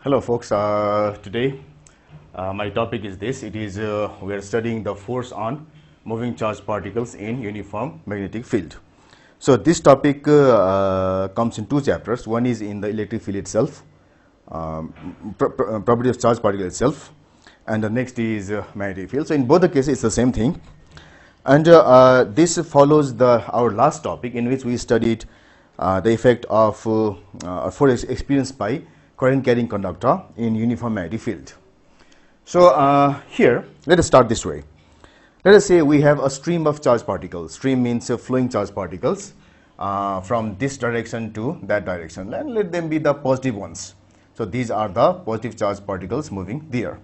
Hello folks, today my topic is this. It is we are studying the force on moving charged particles in uniform magnetic field. So this topic comes in two chapters. One is in the electric field itself, property of charged particle itself, and the next is magnetic field. So in both the cases it's the same thing, and this follows our last topic in which we studied the effect of force experienced by current carrying conductor in uniform magnetic field. So here let us start this way. Let us say we have a stream of charged particles. Stream means flowing charged particles from this direction to that direction, and let them be the positive ones. So these are the positive charged particles moving there.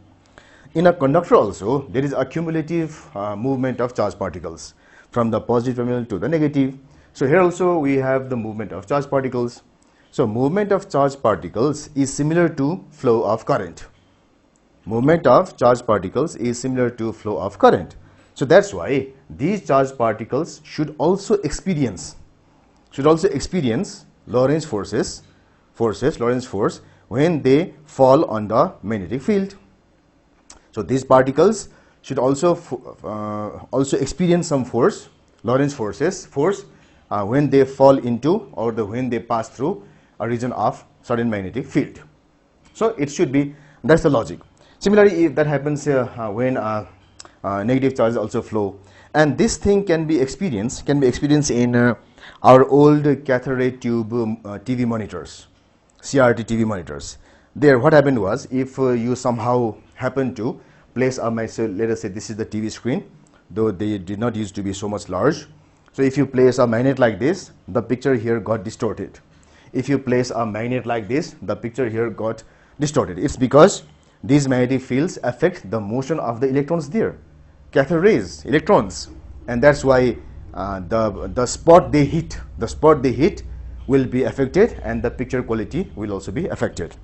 In a conductor also there is a cumulative movement of charged particles from the positive terminal to the negative. So here also we have the movement of charged particles. So movement of charged particles is similar to flow of current. Movement of charged particles is similar to flow of current. So that's why these charged particles should also experience Lorentz force when they fall on the magnetic field. So these particles should also experience some force, Lorentz force when they fall into or when they pass through a region of certain magnetic field. So it should be, that's the logic. Similarly, if that happens when negative charges also flow, and this thing can be experienced in our old cathode ray tube TV monitors, CRT TV monitors. There what happened was, if you somehow happen to place so let us say this is the TV screen, though they did not used to be so much large. So if you place a magnet like this, the picture here got distorted. If you place a magnet like this, the picture here got distorted. It's because these magnetic fields affect the motion of the electrons there, cathode rays, electrons, and that's why the spot they hit will be affected, and the picture quality will also be affected.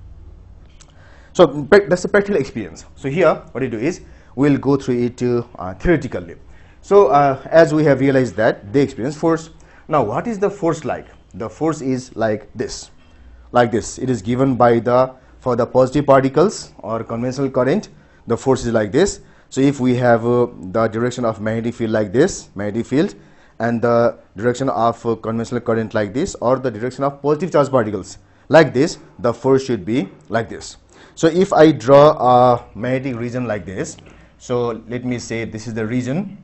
So that's a practical experience. So here what we do is we'll go through it theoretically. So as we have realized that they experience force. Now what is the force like? The force is like this. It is given by for the positive particles or conventional current, the force is like this. So if we have the direction of magnetic field like this, magnetic field, and the direction of conventional current like this, or the direction of positive charged particles like this, the force should be like this. So if I draw a magnetic region like this, so let me say this is the region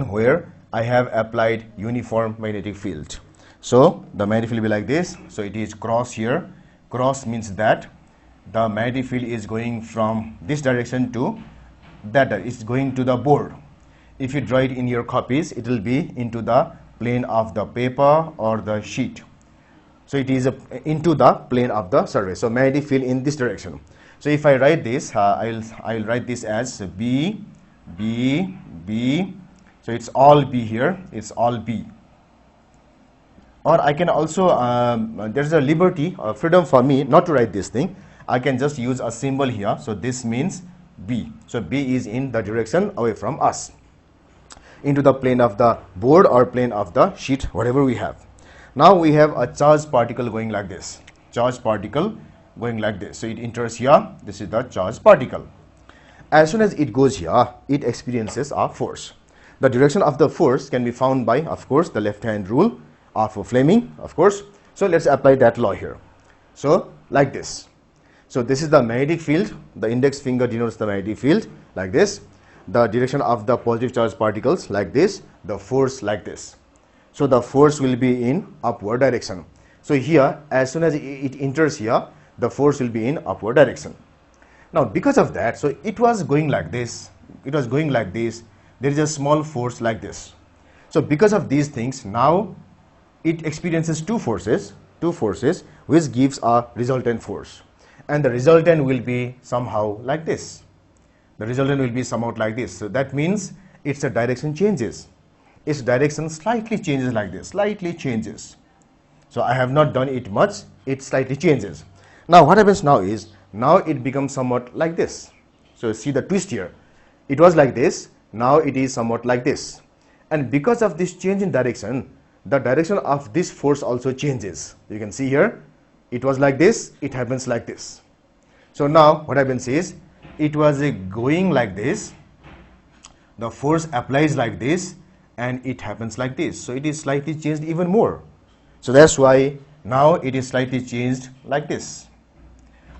where I have applied uniform magnetic field. So the magnetic field will be like this. So it is cross here. Cross means that the magnetic field is going from this direction to that. It's going to the board. If you draw it in your copies, it will be into the plane of the paper or the sheet. So it is into the plane of the surface. So magnetic field in this direction. So if I write this, I'll write this as B, B, B. So it's all B here, it's all B. Or I can also, there's a liberty or freedom for me not to write this thing. I can just use a symbol here. So this means B. So B is in the direction away from us, into the plane of the board or plane of the sheet, whatever we have. Now we have a charged particle going like this. Charged particle going like this. So it enters here. This is the charged particle. As soon as it goes here, it experiences a force. The direction of the force can be found by, of course, the left-hand rule of Fleming, of course. So let's apply that law here. So like this. So this is the magnetic field. The index finger denotes the magnetic field like this. The direction of the positive charged particles like this. The force like this. So the force will be in upward direction. So here, as soon as it enters here, the force will be in upward direction. Now because of that, so it was going like this. It was going like this. There is a small force like this. So because of these things, now it experiences two forces which gives a resultant force, and the resultant will be somehow like this. The resultant will be somewhat like this. So that means its direction changes. Its direction slightly changes like this, slightly changes. So I have not done it much, it slightly changes. Now what happens now is, now it becomes somewhat like this. So see the twist here. It was like this. Now it is somewhat like this, and because of this change in direction, the direction of this force also changes. You can see here it was like this, it happens like this. So now what happens is, it was going like this, the force applies like this, and it happens like this. So it is slightly changed even more. So that's why now it is slightly changed like this.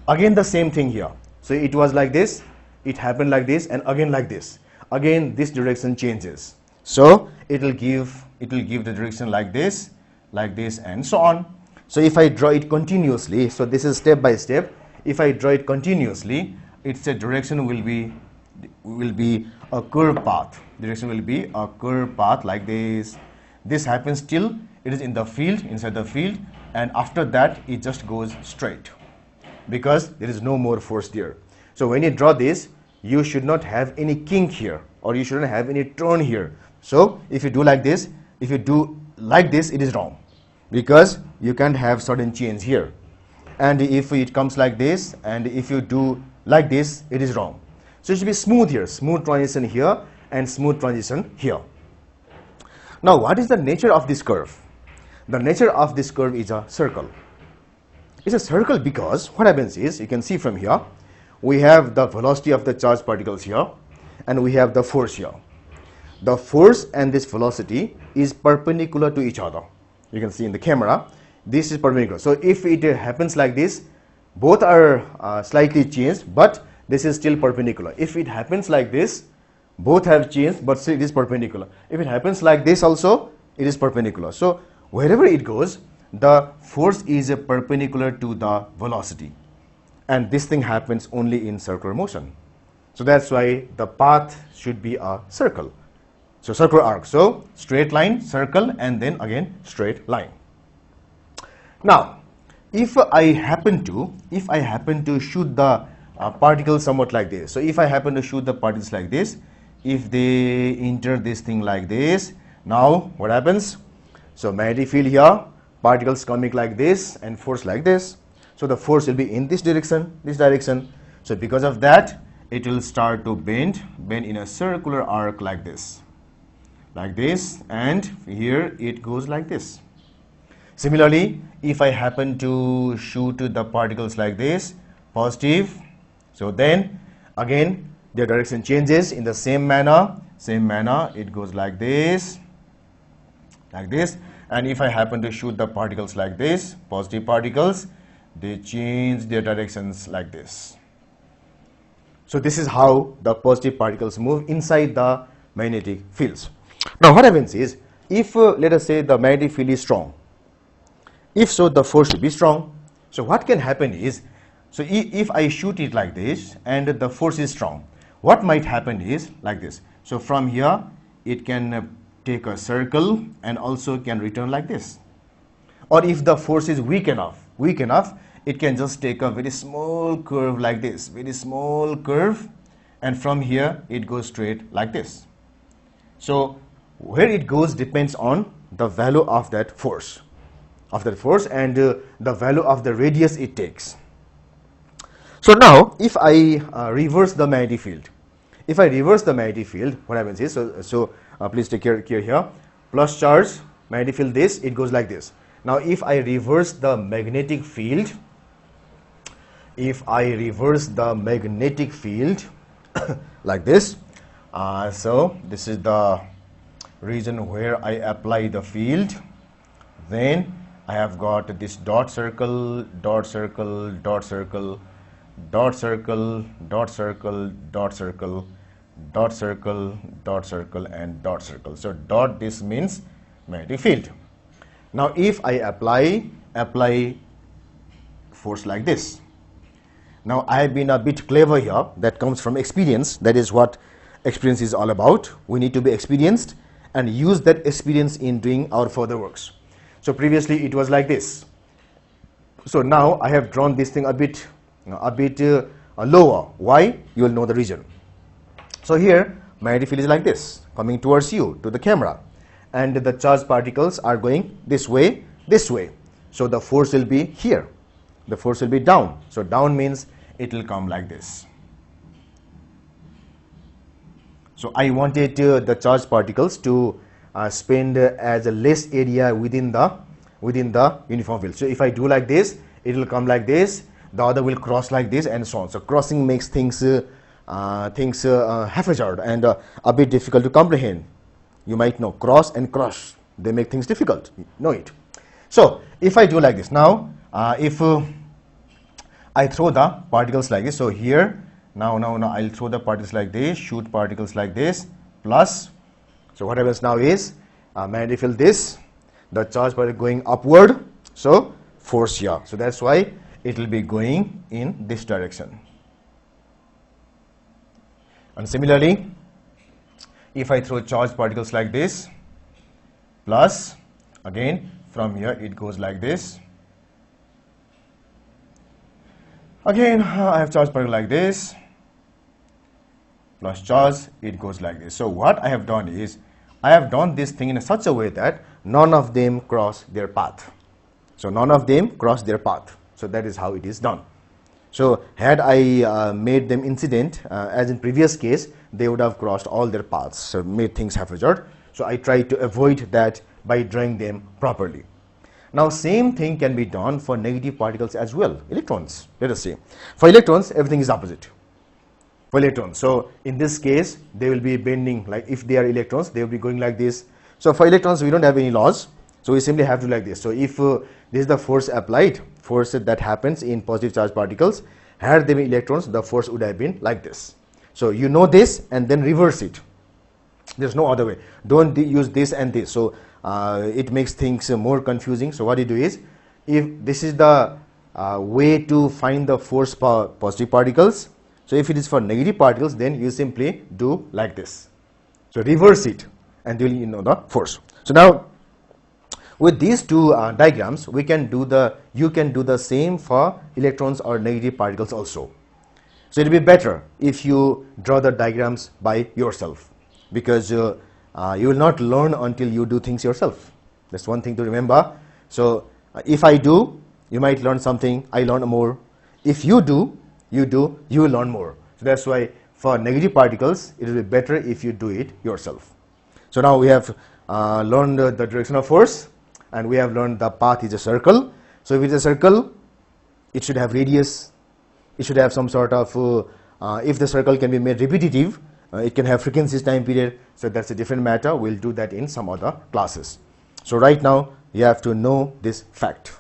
Again the same thing here. So it was like this, it happened like this, and again like this. Again this direction changes. So it will give the direction like this, and so on. So if I draw it continuously, so this is step by step. If I draw it continuously, its a direction will be a curved path. Direction will be a curved path like this. This happens till it is in the field, inside the field, and after that it just goes straight because there is no more force there. So when you draw this, you should not have any kink here, or you shouldn't have any turn here. So if you do like this, if you do like this, it is wrong because you can't have sudden change here. And if it comes like this, and if you do like this, it is wrong. So it should be smooth here, smooth transition here, and smooth transition here. Now what is the nature of this curve? The nature of this curve is a circle. It's a circle because what happens is, you can see from here, we have the velocity of the charged particles here, and we have the force here. The force and this velocity is perpendicular to each other. You can see in the camera, this is perpendicular. So if it happens like this, both are slightly changed, but this is still perpendicular. If it happens like this, both have changed, but still it is perpendicular. If it happens like this also, it is perpendicular. So wherever it goes, the force is perpendicular to the velocity. And this thing happens only in circular motion. So that's why the path should be a circle. So circular arc. So straight line, circle, and then again straight line. Now, if I happen to shoot the particles somewhat like this. So if I happen to shoot the particles like this, if they enter this thing like this, now what happens? So magnetic field here, particles coming like this, and force like this. So the force will be in this direction, So because of that, it will start to bend in a circular arc like this, and here it goes like this. Similarly, if I happen to shoot the particles like this, positive, so then again their direction changes in the same manner, it goes like this, and if I happen to shoot the particles like this, positive particles, they change their directions like this. So this is how the positive particles move inside the magnetic fields. Now what happens is, if let us say the magnetic field is strong, if so, the force should be strong. So what can happen is, so if I shoot it like this and the force is strong, what might happen is like this. So from here it can take a circle and also can return like this. Or if the force is weak enough, it can just take a very small curve like this, and from here it goes straight like this. So where it goes depends on the value of that force, and the value of the radius it takes. So now if I reverse the magnetic field, what happens is, so please take care here, plus charge, magnetic field this, it goes like this. Now if I reverse the magnetic field, like this, so this is the region where I apply the field, then I have got this dot circle, dot circle, dot circle, dot circle, dot circle, dot circle, dot circle, dot circle, and dot circle. So dot, this means magnetic field. Now if I apply force like this, now I have been a bit clever here, that comes from experience. That is what experience is all about. We need to be experienced and use that experience in doing our further works. So previously it was like this. So now I have drawn this thing a bit lower. Why? You will know the reason. So here magnetic field is like this, coming towards you, to the camera, and the charged particles are going this way. So the force will be here, the force will be down. So down means it will come like this. So I wanted the charged particles to spend as a less area within within the uniform field. So if I do like this, it will come like this, the other will cross like this, and so on. So crossing makes things haphazard and a bit difficult to comprehend. You might know cross and crush, they make things difficult, you know it. So if I do like this, now if I throw the particles like this, so here now I'll throw the particles like this, shoot particles like this, plus, so what happens now is magnetic field this, the charge particle going upward, so force here. So that's why it will be going in this direction. And similarly, if I throw charged particles like this, plus, again from here it goes like this. Again, I have charged particle like this, plus charge, it goes like this. So what I have done is, I have done this thing in such a way that none of them cross their path. So none of them cross their path. So that is how it is done. So had I made them incident, as in previous case, they would have crossed all their paths, so made things haphazard. So I tried to avoid that by drawing them properly. Now same thing can be done for negative particles as well, electrons. Let us see. For electrons, everything is opposite. For electrons, so in this case, they will be bending, like if they are electrons, they will be going like this. So for electrons, we don't have any laws, so we simply have to like this. So if this is the force applied, force that happens in positive charge particles, had they been electrons, the force would have been like this. So you know this and then reverse it. There's no other way. Don't use this and this. So it makes things more confusing. So what you do is, if this is the way to find the force for positive particles, so if it is for negative particles, then you simply do like this. So reverse it and you know the force. So now with these two diagrams, you can do the same for electrons or negative particles also. So it will be better if you draw the diagrams by yourself, because you will not learn until you do things yourself. That's one thing to remember. So if I do, you might learn something, I learn more. If you do, you will learn more. So that's why for negative particles, it will be better if you do it yourself. So now we have learned the direction of force, and we have learned the path is a circle. So if it's a circle, it should have radius, it should have some sort of, if the circle can be made repetitive, it can have frequencies, time period. So that's a different matter. We'll do that in some other classes. So right now, you have to know this fact.